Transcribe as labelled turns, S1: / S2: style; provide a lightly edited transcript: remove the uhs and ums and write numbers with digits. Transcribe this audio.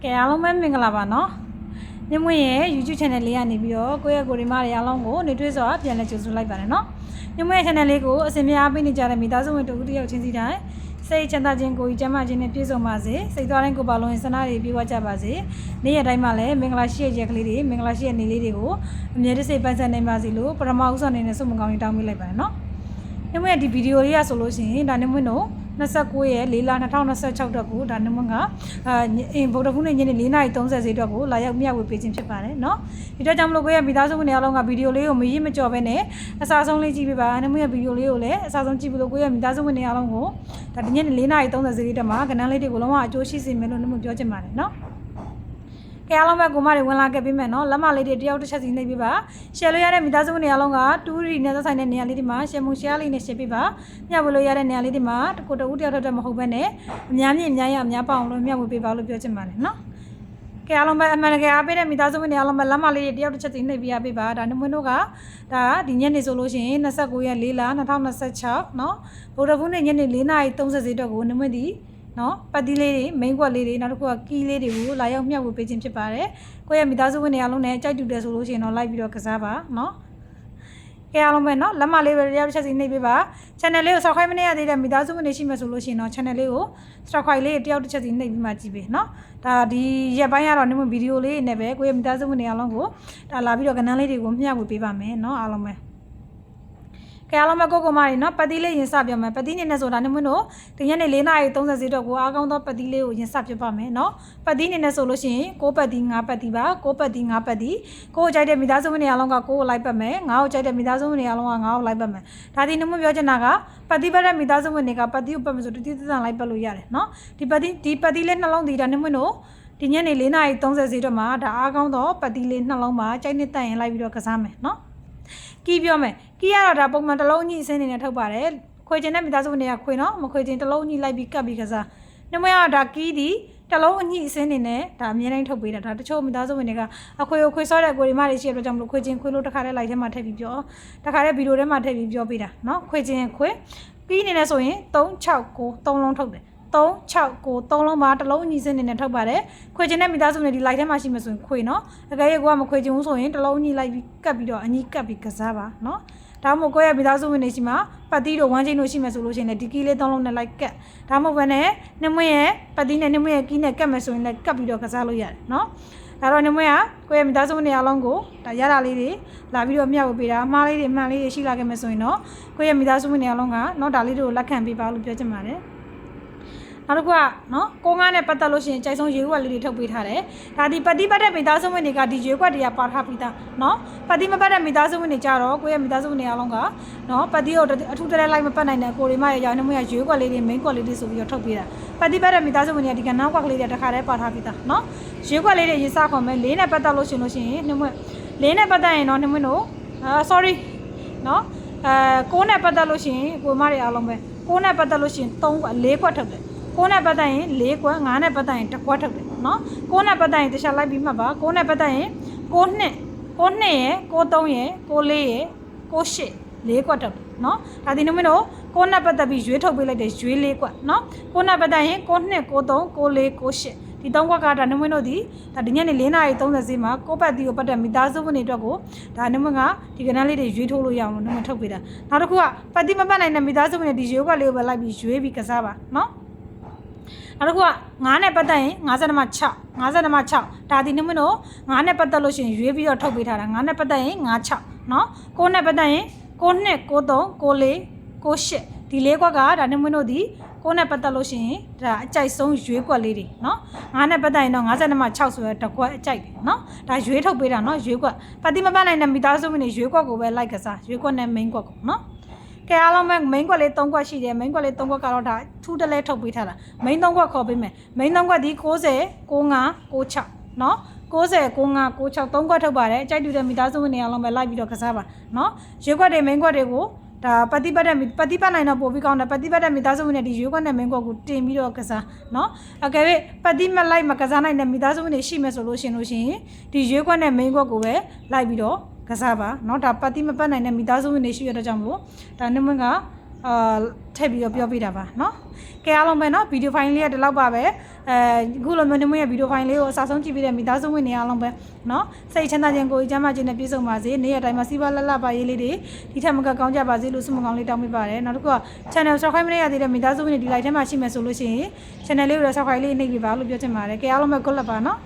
S1: ကဲအားလုံးပဲမင်္ဂလာပါနော်ညမွေရဲ့ YouTube channel လေးကနေပြီးတော့ကိုယ့်ရဲ့ကိုရီမတွေအားလုံးကိုနေတွေ့စွာပြန်လဲကြိုဆိုလိုက်ပါတယ်နော်ညမွေရဲ့ channel လေးကိုအစဉ်များပေးနေကြတဲ့မိသားစုဝင်တို့တယောက်ချင်းစီတိုင်းစိတ်ချမ်းသာခြင်းကိုယ်ကျန်းမာခြင်းနဲ့ပြည့်စုံပါစေစိတ်သွားတိုင်းကိုယ်ပါလုံးဆန္ဒတွေပြေဝကြပါစေနေ့ရက်တိုင်းမှာလည်းမင်္ဂလာရှိရကလေးတွေမင်္ဂလာရှိရနေလေးတွေကိုအမြဲတစေပိုင်ဆိုင်နိုင်ပါစေလို့ပရမဥစ္စာအနေနဲ့ဆုမကောင်းတောင်းပေးလိုက်ပါတယ်နော်ညမွေရဲ့ဒီဗီဒီယိုလေးရဆိုလို့ရှိရင်ဒါညမွေတို့29ရက်4လ2026အတွက်ကိုဒါနမကအင်ဗုဒ္ဓဖူးနေ့ညနေ4:30အတွက်ကိုလာရောက်မျှဝေပေးခြင်းဖြစ်ပါတယ်เนาะဒီတော့ကြောင့်မလို့ကိုယ့်ရဲ့မိသားစုဝင်တွေအားလုံးကဗီဒီယိုလေးကိုမရင်းမကြော်ဘဲနဲ့အစားဆုံးလေးကြည့်ပေးပါနမရဲ့ဗီဒီယိုလေးကိုလည်းအစားဆုံးကြည့်ပြီးလို့ကိုယ့်ရဲ့မိသားစုဝင်တွေအားလုံးကိုဒါညနေ4:30အတွက်မှာကဏ္ဍလေးတွေကိုလုံးဝအကျိုးရှိစေမယ်လို့နမပြောချင်ပါတယ်เนาะကဲအားလုံးပဲကိုမတွေဝင်လာခဲ့ပြီးမယ်နော်လက်မလေးတွေတယောက်တစ်ချက်စီနှိပ်ပေးပါ share လို့ရတဲ့မိသားစုဝင်တွေအားလုံးက2ရီနဲ့သက်ဆိုင်တဲ့နေရာလေးတွေမှာ share မှု share လေးနဲ့ share ပေးပါမျှဝေလို့ရတဲ့နေရာလေးတွေမှာကိုတူတယောက်တစ်မဟုတ်ဘဲနဲ့အများကြီးအများရအများပေါအောင်လို့မျှဝေပေးပါလို့ပြောချင်ပါတယ်နော်ကဲအားလုံးပဲအမှန်တကယ်အားပေးတဲ့မိသားစုဝင်တွေအားလုံးပဲလက်မလေးတွေတယောက်တစ်ချက်စီနှိပ်ပေးရပေးပါဒါနှမွေးတို့ကဒါဒီညနေဆိုလို့ရှိရင်29ရက်4လ2026နော်ဗုဒ္ဓဖူးနေ့ညနေ4:30အတွက်ကိုနှမွေးဒီနော်ပတ်တီးလေးတွေမိန်းကွက်လေးတွေနောက်တစ်ခုကကီးလေးတွေကိုလာရောက်မျှဝေပေးခြင်းဖြစ်ပါတယ်ကိုယ့်ရဲ့မိသားစုဝင်တွေအားလုံးနဲ့ကြိုက်တူတယ်ဆိုလို့ရှိရင်တော့လိုက်ပြီးတော့ကစားပါနော်ကဲအားလုံးပဲနော်လက်မလေးပဲတရားတစ်ချက်စီနှိပ်ပေးပါ channel လေးကို subscribe မနေရသေးတဲ့မိသားစုဝင်တွေရှိမှဆိုလို့ရှိရင်တော့ channel လေးကို subscribe လေးတယောက်တစ်ချက်စီနှိပ်ပြီးမှကြည့်ပေးနော်ဒါဒီရက်ပိုင်းကတော့နေမဗီဒီယိုလေးနဲ့ပဲကိုယ့်ရဲ့မိသားစုဝင်တွေအားလုံးကိုဒါလာပြီးတော့ကဏ္ဍလေးတွေကိုမျှဝေပေးပါမယ်နော်အားလုံးပဲကဲအားလုံးပဲကိုမတွေနော်ပတ်တီးလေးရင်စပြမယ်ပတ်တီးနေနဲ့ဆိုတာနေမွန်းတို့ဒီညနေ4:30အတွက်ကိုအားကောင်းသောပတ်တီးလေးကိုရင်စပြပါမယ်နော်ပတ်တီးနေနဲ့ဆိုလို့ရှိရင်6ပတ်တီး5ပတ်တီးပါ6ပတ်တီး5ပတ်တီးကိုကြိုက်တဲ့မိသားစုဝင်တွေအားလုံးကကိုလိုက်ပတ်မယ်5ကိုကြိုက်တဲ့မိသားစုဝင်တွေအားလုံးက5ကိုလိုက်ပတ်မယ်ဒါဒီနေမွန်းပြောချင်တာကပတ်တီးပတ်တဲ့မိသားစုဝင်တွေကပတ်တီးကိုပတ်မယ်ဆိုတတိသန်လိုက်ပတ်လို့ရတယ်နော်ဒီပတ်တီးလေးနှလုံးတည်တာနေမွန်းတို့ဒီညနေ4:30အတွက်မှာဒါအားကောင်းသောပတ်တီးလေးနှလုံးမှာကြိုက်နေတတ်ရင်လိုက်ပြီးတော့ကစားမယ်နော်ကီးပြောမယ်ကီးရတော့ဒါပုံမှန်တစ်လုံးကြီးအစင်းနေနဲ့ထုတ်ပါတယ်ခွေကျင်တဲ့မိသားစုဝင်တွေကခွေနော်မခွေကျင်တစ်လုံးကြီးလိုက်ပြီးကပ်ပြီးကစားနှမရဒါကီးဒီတစ်လုံးအညှိအစင်းနေနဲ့ဒါအမြဲတမ်းထုတ်ပေးတာဒါတချို့မိသားစုဝင်တွေကအခွေကိုခွေဆော့တဲ့ကိုရီမတွေရှိတဲ့အတွက်ကြောင့်မလို့ခွေကျင်ခွေလို့တစ်ခါတည်းလိုက်ထဲမှာထည့်ပြီးပြောတစ်ခါတည်းဗီဒီယိုထဲမှာထည့်ပြီးပြောပေးတာနော်ခွေကျင်ခွေကီးနေနဲ့ဆိုရင်369 3လုံးထုတ်တယ်369 3လုံးမှာတစ်လုံးအညီစင်းနေနဲ့ထုတ်ပါတယ်ခွေကျင်တဲ့မိသားစုတွေဒီ light ထဲမှာရှိမှဆိုရင်ခွေနော်အကယ်၍ကိုကမခွေကျင်ဘူးဆိုရင်တစ်လုံးအညီလိုက်ပြီးကပ်ပြီးတော့အညီကပ်ပြီးကစားပါနော်ဒါမှမဟုတ်ကိုယ့်ရဲ့မိသားစုဝင်တွေရှိမှပတ်တီးတို့ဝမ်းချင်းတို့ရှိမှဆိုလို့ရှိရင်လည်းဒီကီးလေး3လုံးနဲ့ light ကပ်ဒါမှမဟုတ်ဘဲနဲ့နှမွေးရဲ့ပတ်တီးနဲ့နှမွေးရဲ့ကီးနဲ့ကပ်မယ်ဆိုရင်လည်းကပ်ပြီးတော့ကစားလို့ရတယ်နော်ဒါတော့နှမွေးကကိုယ့်ရဲ့မိသားစုဝင်တွေအားလုံးကိုဒါရတာလေးတွေလာပြီးတော့မျှဝေပေးတာအမှားလေးတွေမှန်လေးတွေရှိလာခဲ့မယ်ဆိုရင်တော့ကိုယ့်ရဲ့မိသားစုဝင်တွေအားလုံးကနော်ဒါလေးတွေကိုလက်ခံပေးပါလို့ပြောချင်ပါတယ်နောက်တစ်ခုကနော်ကိုငါးနဲ့ပတ်သက်လို့ရှိရင်ကြိုက်ဆုံးရေခွက်လေးတွေထုတ်ပေးထားတယ်ဒါဒီပတ်တိပတ်တဲ့မိသားစုဝင်တွေကဒီရေခွက်တွေကပါထားပြီးသားနော်ပတ်တိမပတ်တဲ့မိသားစုဝင်တွေကြတော့ကိုယ့်ရဲ့မိသားစုဝင်တွေအားလုံးကနော်ပတ်တိကိုအထူးတလဲလိုက်မပတ်နိုင်တဲ့ကိုရီမရဲ့ရောင်းနေမှုရရေခွက်လေးတွေမိန်းခွက်လေးတွေဆိုပြီးတော့ထုတ်ပေးတာပတ်တိပတ်တဲ့မိသားစုဝင်တွေကဒီကနောက်ခွက်ကလေးတွေတစ်ခါတည်းပါထားပြီးသားနော်ရေခွက်လေးတွေရေးစားခွန်မဲ့လေးနဲ့ပတ်သက်လို့ရှိရင်နှမွေးလေးနဲ့ပတ်သက်ရင်တော့နှမွေးတို့sorry နော်6နဲ့ပတ်သက်လို့ရှိရင်ကိုမတွေအားလုံးပဲ6နဲ့ပတ်သက်လို့ရှိရင်3ခွက်4ခွက်ထုတ်တယ်9နဲ့ပတ်သက်ရင်4ခွက်5နဲ့ပတ်သက်ရင်1ခွက်ထုတ်တယ်နော်9နဲ့ပတ်သက်ရင်တခြားလိုက်ပြီးမှတ်ပါ9နဲ့ပတ်သက်ရင်9နှစ်ရယ်9 3ရယ်9 4ရယ်9 8 4ခွက်ထုတ်တယ်နော်ဒါဒီနမင်းတို့9နဲ့ပတ်သက်ပြီးရွေးထုတ်ပေးလိုက်တယ်ရွေး4ခွက်နော်9နဲ့ပတ်သက်ရင်9နှစ်9 3 9 4 9 8ဒီ3ခွက်ကဒါနမင်းတို့ဒီဒါဒီညနေ4:30မှာ9ပတ်တီကိုပတ်တဲ့မိသားစုဝင်တွေအတွက်ကိုဒါနမင်းကဒီကဏ္ဍလေးတွေရွေးထုတ်လို့ရအောင်လို့နမင်းထုတ်ပေးတာနောက်တစ်ခုကပတ်တီမပတ်နိုင်တဲ့မိသားစုဝင်တွေဒီရွေးခွက်လေးကိုပဲလိုက်ပြီးရွေးပြီးကစားပါနော်နောက်တစ်ခုက9နဲ့ပတ်သက်ရင်50/6ဒါဒီနမတို့9နဲ့ပတ်သက်လို့ရှိရင်ရွေးပြီးတော့ထုတ်ပေးထားတာ9နဲ့ပတ်သက်ရင်56เนาะ9နဲ့ပတ်သက်ရင်9နှစ်9 3 9 4 9 8ဒီလေးခွက်ကဒါနမတို့ဒီ9နဲ့ပတ်သက်လို့ရှိရင်ဒါအကြိုက်ဆုံးရွေးခွက်လေးတွေเนาะ9နဲ့ပတ်သက်ရင်တော့50/6ဆိုရတဲ့ခွက်အကြိုက်တယ်เนาะဒါရွေးထုတ်ပေးတာเนาะရွေးခွက်ပတ်တိမပတ်နိုင်တဲ့မိသားစုဝင်တွေရွေးခွက်ကိုပဲလိုက်ကစားရွေးခွက်နဲ့ main ခွက်ကိုเนาะကဲအားလုံးပဲ main ခွက်လေး3ခွက်ရှိတယ် main ခွက်လေး3ခွက်ကတော့ဒါထူးတလဲထုတ်ပေးထားတာ main 3ခွက်ခေါ်ပေးမယ် main 3ခွက်ဒီ90 95 96เนาะ90 95 96 3ခွက်ထုတ်ပါတယ်အကြိုက်တူတဲ့မိသားစုဝင်တွေအားလုံးပဲလိုက်ပြီးတော့ကစားပါเนาะရွေးခွက်တွေ main ခွက်တွေကိုဒါပတ်တိပတ်နိုင်တော့ပို့ပြီးကောင်းတယ်ပတ်တိပတ်တဲ့မိသားစုဝင်တွေဒီရွေးခွက်နဲ့ main ခွက်ကိုတင်ပြီးတော့ကစားเนาะအကယ်၍ပတ်တိမလိုက်မကစားနိုင်တဲ့မိသားစုဝင်တွေရှိမယ်ဆိုလို့ရှင်ဒီရွေးခွက်နဲ့ main ခွက်ကိုပဲလိုက်ပြီးတော့ကစားပါเนาะဒါပတ်တိမပတ်နိုင်တဲ့မိသားစုဝင်တွေရှိရတဲ့ကြောင့်မလို့ဒါနမက ထည့်ပြီးတော့ပြောပြတာပါနော်ကဲအားလုံးပဲနော်ဗီဒီယိုဖိုင်လေးကဒီလောက်ပါပဲအခုလိုမျိုးနေမွေးရဲ့ဗီဒီယိုဖိုင်လေးကိုအစားဆုံးကြည့်ပြီးတဲ့မိသားစုဝင်တွေအားလုံးပဲနော်စိတ်ချမ်းသာခြင်းကိုယ်ကျမ်းမာခြင်းနဲ့ပြည့်စုံပါစေနေ့ရက်တိုင်းမှာစီးပွားလက်ပါရေးလေးတွေဒီထက်မကကောင်းကြပါစေလို့ဆုမကောင်းလေးတောင်းပေးပါတယ်နောက်တစ်ခုက channel subscribe မရသေးတဲ့မိသားစုဝင်တွေဒီ like ထဲမှာရှိမယ်ဆိုလို့ရှိရင် channel လေးကို subscribe လေးနှိပ်ပေးပါလို့ပြောချင်ပါတယ်ကဲအားလုံးပဲ good luck ပါနော်